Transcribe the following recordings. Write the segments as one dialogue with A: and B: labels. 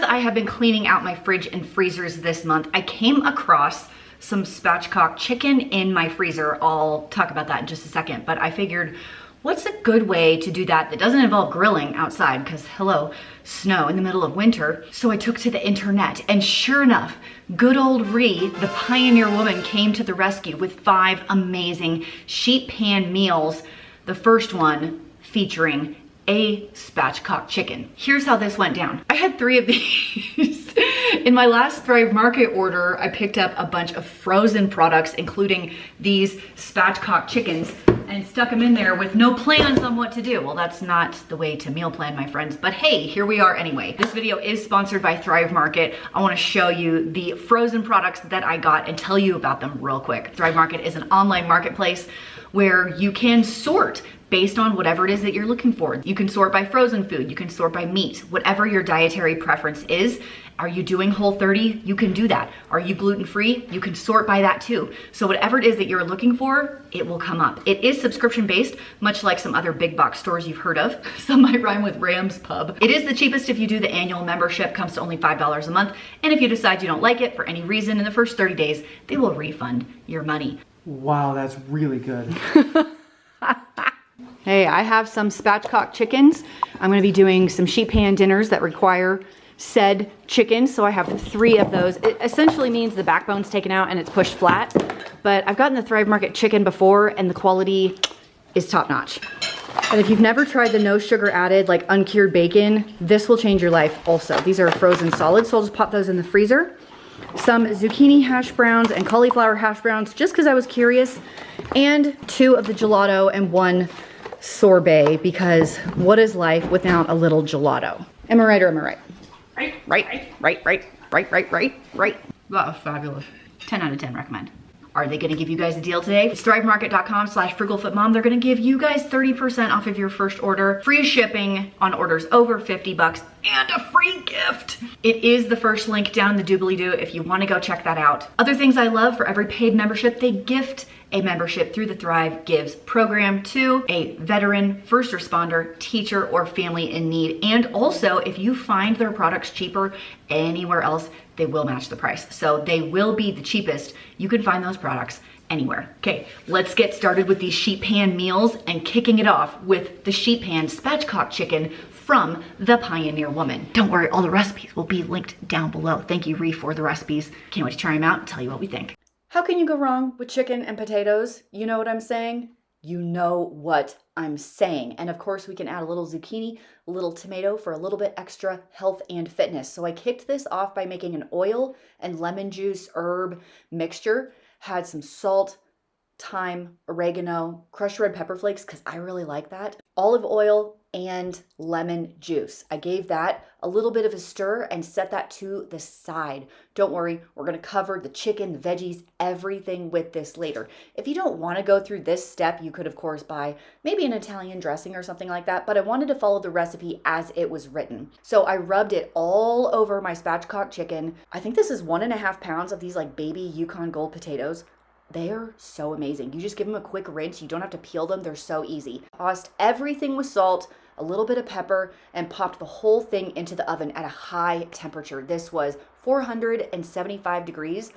A: as I have been cleaning out my fridge and freezers this month, I came across some spatchcock chicken in my freezer. I'll talk about that in just a second, but I figured, what's a good way to do that doesn't involve grilling outside? Because hello, snow in the middle of winter. So I took to the internet, and sure enough, good old Ree, the pioneer woman, came to the rescue with 5 amazing sheet pan meals. The first one featuring a spatchcock chicken. Here's how this went down. I had 3 of these. In my last Thrive Market order, I picked up a bunch of frozen products, including these spatchcock chickens, and stuck them in there with no plans on what to do. Well, that's not the way to meal plan, my friends, but hey, here we are anyway. This video is sponsored by Thrive Market. I wanna show you the frozen products that I got and tell you about them real quick. Thrive Market is an online marketplace where you can sort based on whatever it is that you're looking for. You can sort by frozen food, you can sort by meat, whatever your dietary preference is. Are you doing Whole30? You can do that. Are you gluten-free? You can sort by that too. So whatever it is that you're looking for, it will come up. It is subscription-based, much like some other big box stores you've heard of. Some might rhyme with Ram's Pub. It is the cheapest if you do the annual membership, comes to only $5 a month. And if you decide you don't like it for any reason in the first 30 days, they will refund your money.
B: Wow, that's really good.
A: Hey, I have some spatchcock chickens. I'm gonna be doing some sheet pan dinners that require said chicken. So I have 3 of those. It essentially means the backbone's taken out and it's pushed flat. But I've gotten the Thrive Market chicken before and the quality is top notch. And if you've never tried the no sugar added, like uncured bacon, this will change your life also. These are frozen solids, so I'll just pop those in the freezer. Some zucchini hash browns and cauliflower hash browns, just because I was curious. And 2 of the gelato and 1 sorbet, because what is life without a little gelato? Am I right or am I right? Right. That was fabulous. 10 out of 10 recommend. Are they gonna give you guys a deal today? It's thrivemarket.com/frugalfitmom. They're gonna give you guys 30% off of your first order, free shipping on orders over $50, and a free gift. It is the first link down in the doobly-doo if you wanna go check that out. Other things I love, for every paid membership, they gift a membership through the Thrive Gives program to a veteran, first responder, teacher, or family in need. And also, if you find their products cheaper anywhere else, they will match the price. So they will be the cheapest. You can find those products anywhere. Okay, let's get started with these sheet pan meals and kicking it off with the sheet pan spatchcock chicken from the Pioneer Woman. Don't worry, all the recipes will be linked down below. Thank you, Ree, for the recipes. Can't wait to try them out and tell you what we think. How can you go wrong with chicken and potatoes? You know what I'm saying? You know what I'm saying. And of course we can add a little zucchini, a little tomato for a little bit extra health and fitness. So I kicked this off by making an oil and lemon juice herb mixture. Had some salt, thyme, oregano, crushed red pepper flakes, because I really like that. Olive oil and lemon juice. I gave that a little bit of a stir and set that to the side. Don't worry, we're gonna cover the chicken, the veggies, everything with this later. If you don't wanna go through this step, you could of course buy maybe an Italian dressing or something like that, but I wanted to follow the recipe as it was written. So I rubbed it all over my spatchcock chicken. I think this is 1.5 pounds of these like baby Yukon Gold potatoes. They're so amazing. You just give them a quick rinse. You don't have to peel them. They're so easy. Tossed everything with salt, a little bit of pepper, and popped the whole thing into the oven at a high temperature. This was 475 degrees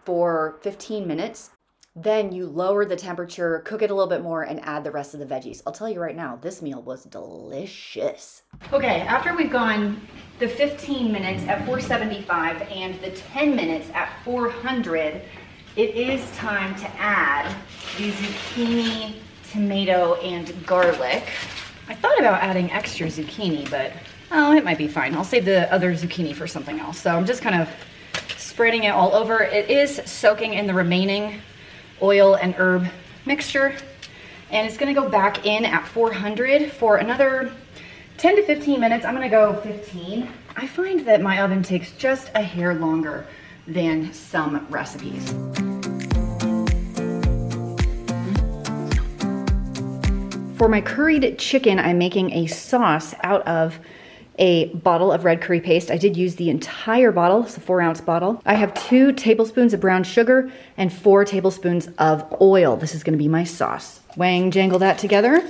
A: for 15 minutes. Then you lower the temperature, cook it a little bit more, and add the rest of the veggies. I'll tell you right now, this meal was delicious. Okay, after we've gone the 15 minutes at 475 and the 10 minutes at 400, it is time to add the zucchini, tomato, and garlic. I thought about adding extra zucchini, but oh, it might be fine. I'll save the other zucchini for something else. So I'm just kind of spreading it all over. It is soaking in the remaining oil and herb mixture, and it's gonna go back in at 400 for another 10 to 15 minutes. I'm gonna go 15. I find that my oven takes just a hair longer than some recipes. For my curried chicken, I'm making a sauce out of a bottle of red curry paste. I did use the entire bottle, it's a 4-ounce bottle. I have 2 tablespoons of brown sugar and 4 tablespoons of oil. This is gonna be my sauce. Wang jangle that together.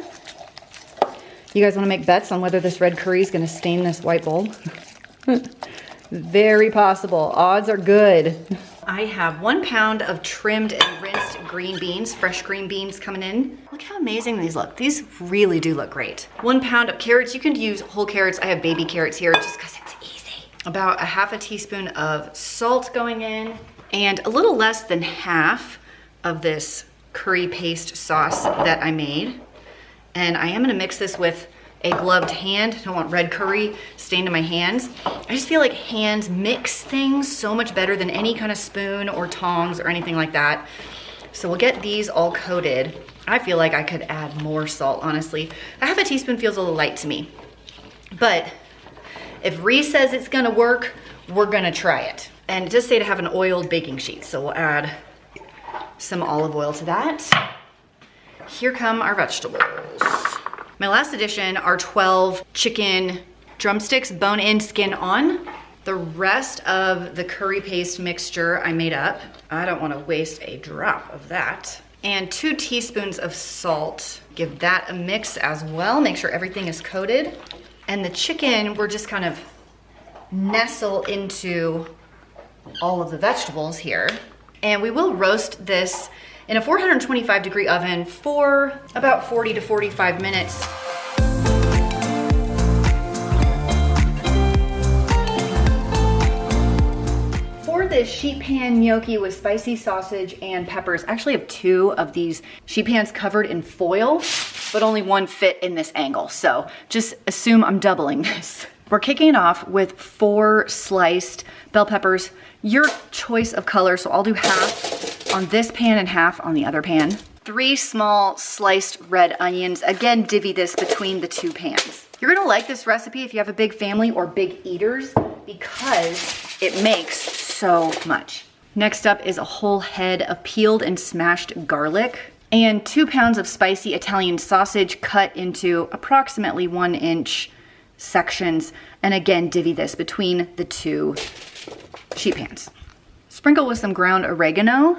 A: You guys wanna make bets on whether this red curry is gonna stain this white bowl? Very possible. Odds are good. I have 1 pound of trimmed and rinsed green beans, fresh green beans coming in. Look how amazing these look. These really do look great. 1 pound of carrots. You can use whole carrots. I have baby carrots here just because it's easy. About a half a teaspoon of salt going in, and a little less than half of this curry paste sauce that I made. And I am gonna mix this with a gloved hand. I don't want red curry stained in my hands. I just feel like hands mix things so much better than any kind of spoon or tongs or anything like that. So we'll get these all coated. I feel like I could add more salt, honestly. A half a teaspoon feels a little light to me. But if Ree says it's gonna work, we're gonna try it. And it does say to have an oiled baking sheet, so we'll add some olive oil to that. Here come our vegetables. My last addition are 12 chicken drumsticks, bone in, skin on. The rest of the curry paste mixture I made up. I don't want to waste a drop of that. And 2 teaspoons of salt. Give that a mix as well. Make sure everything is coated. And the chicken, we're just kind of nestle into all of the vegetables here. And we will roast this in a 425 degree oven for about 40 to 45 minutes. For this sheet pan gnocchi with spicy sausage and peppers, I actually have 2 of these sheet pans covered in foil, but only 1 fit in this angle. So just assume I'm doubling this. We're kicking it off with 4 sliced bell peppers, your choice of color. So I'll do half on this pan and half on the other pan. 3 small sliced red onions. Again, divvy this between the 2 pans. You're gonna like this recipe if you have a big family or big eaters because it makes so much. Next up is a whole head of peeled and smashed garlic and 2 pounds of spicy Italian sausage cut into approximately 1-inch sections. And again, divvy this between the 2 sheet pans. Sprinkle with some ground oregano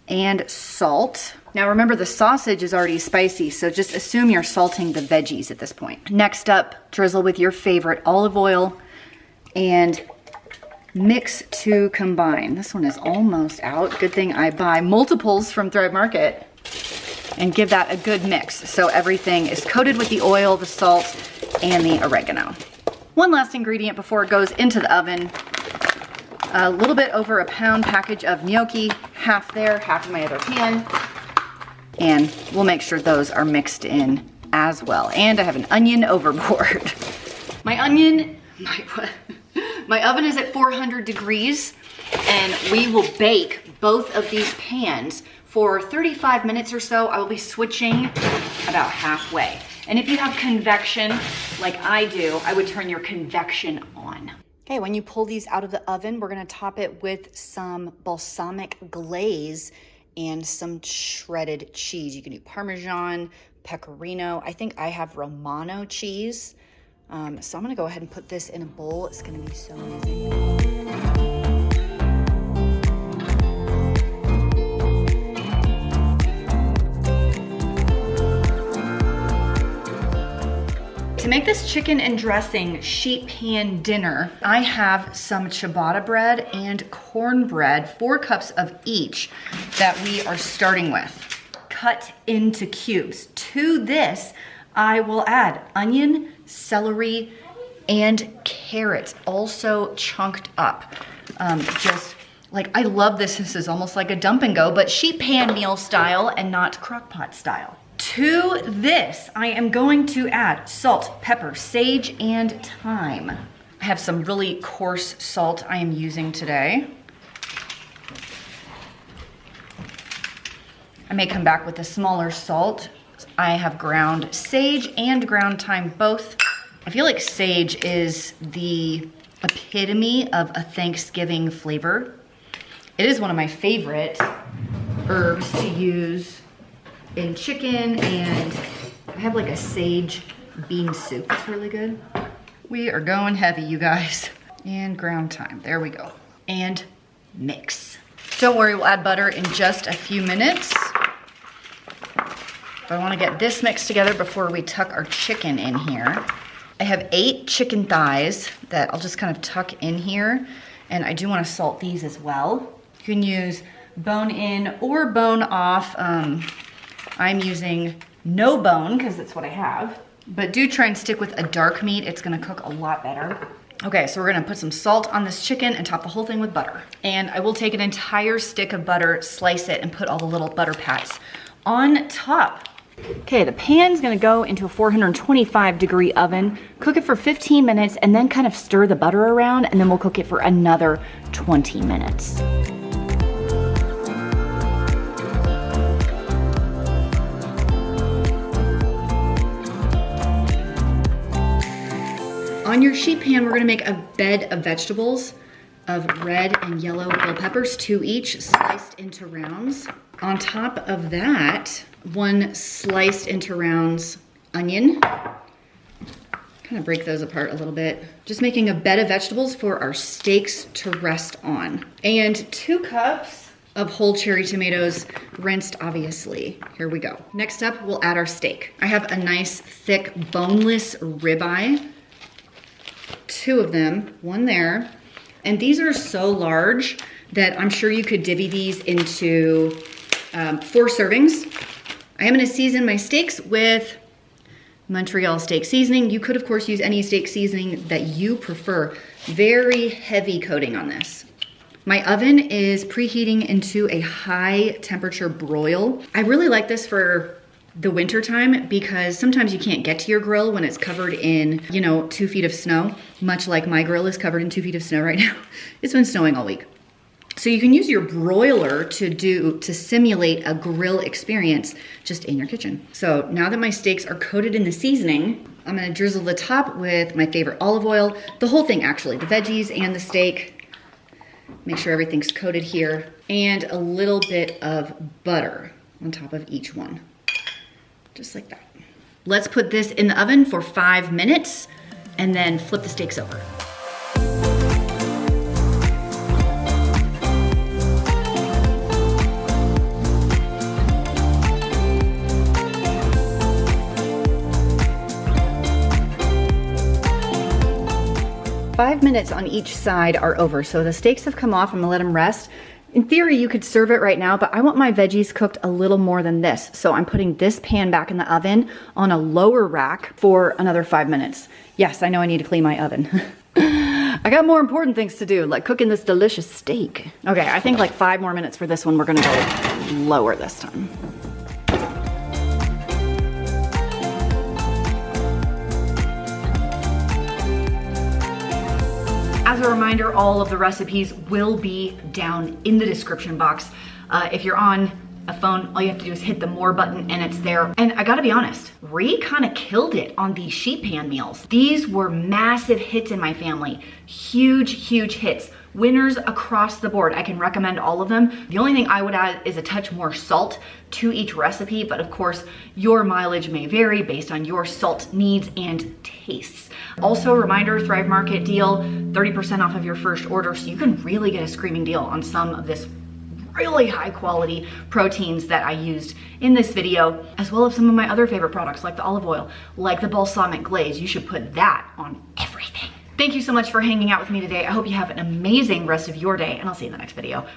A: and salt. Now remember, the sausage is already spicy, so just assume you're salting the veggies at this point. Next up, drizzle with your favorite olive oil and mix to combine. This one is almost out. Good thing I buy multiples from Thrive Market. And give that a good mix so everything is coated with the oil, the salt, and the oregano. One last ingredient before it goes into the oven. A little bit over a pound package of gnocchi, half there, half in my other pan. And we'll make sure those are mixed in as well. And I have an onion overboard. My oven is at 400 degrees and we will bake both of these pans for 35 minutes or so. I will be switching about halfway. And if you have convection like I do, I would turn your convection on. Okay, when you pull these out of the oven, we're gonna top it with some balsamic glaze and some shredded cheese. You can do Parmesan, Pecorino. I think I have Romano cheese. So I'm gonna go ahead and put this in a bowl. It's gonna be so amazing. To make this chicken and dressing sheet pan dinner, I have some ciabatta bread and cornbread, 4 cups of each that we are starting with, cut into cubes. To this, I will add onion, celery, and carrots, also chunked up. I love this. This is almost like a dump and go, but sheet pan meal style and not crock pot style. To this, I am going to add salt, pepper, sage, and thyme. I have some really coarse salt I am using today. I may come back with a smaller salt. I have ground sage and ground thyme both. I feel like sage is the epitome of a Thanksgiving flavor. It is one of my favorite herbs to use in chicken, and I have like a sage bean soup. It's really good. We are going heavy, you guys. And ground thyme, there we go. And mix. Don't worry, we'll add butter in just a few minutes. But I wanna get this mixed together before we tuck our chicken in here. I have 8 chicken thighs that I'll just kind of tuck in here. And I do want to salt these as well. You can use bone in or bone off. I'm using no bone because that's what I have. But do try and stick with a dark meat. It's gonna cook a lot better. Okay, so we're gonna put some salt on this chicken and top the whole thing with butter. And I will take an entire stick of butter, slice it, and put all the little butter pats on top. Okay, the pan's gonna go into a 425-degree oven, cook it for 15 minutes, and then kind of stir the butter around, and then we'll cook it for another 20 minutes. On your sheet pan, we're gonna make a bed of vegetables of red and yellow bell peppers, 2 each, sliced into rounds. On top of that, 1 sliced into rounds onion. Kind of break those apart a little bit. Just making a bed of vegetables for our steaks to rest on. And 2 cups of whole cherry tomatoes, rinsed obviously. Here we go. Next up, we'll add our steak. I have a nice thick boneless ribeye. 2 of them, 1 there. And these are so large that I'm sure you could divvy these into 4 servings. I am gonna season my steaks with Montreal steak seasoning. You could of course use any steak seasoning that you prefer. Very heavy coating on this. My oven is preheating into a high temperature broil. I really like this for the winter time because sometimes you can't get to your grill when it's covered in, 2 feet of snow, much like my grill is covered in 2 feet of snow right now. It's been snowing all week. So you can use your broiler to simulate a grill experience just in your kitchen. So now that my steaks are coated in the seasoning, I'm gonna drizzle the top with my favorite olive oil, the whole thing actually, the veggies and the steak. Make sure everything's coated here, and a little bit of butter on top of each one. Just like that. Let's put this in the oven for 5 minutes and then flip the steaks over. Five minutes on each side are over, so the steaks have come off. I'm gonna let them rest. In theory, you could serve it right now, but I want my veggies cooked a little more than this. So I'm putting this pan back in the oven on a lower rack for another 5 minutes. Yes, I know I need to clean my oven. I got more important things to do, like cooking this delicious steak. Okay, I think like 5 more minutes for this one. We're gonna go lower this time. As a reminder, all of the recipes will be down in the description box. If you're on a phone, all you have to do is hit the more button and it's there. And I gotta be honest, Ree kind of killed it on these sheet pan meals. These were massive hits in my family. Huge, huge hits. Winners across the board. I can recommend all of them. The only thing I would add is a touch more salt to each recipe, but of course, your mileage may vary based on your salt needs and tastes. Also, a reminder, Thrive Market deal, 30% off of your first order, so you can really get a screaming deal on some of this really high quality proteins that I used in this video, as well as some of my other favorite products like the olive oil, like the balsamic glaze. You should put that on everything. Thank you so much for hanging out with me today. I hope you have an amazing rest of your day, and I'll see you in the next video.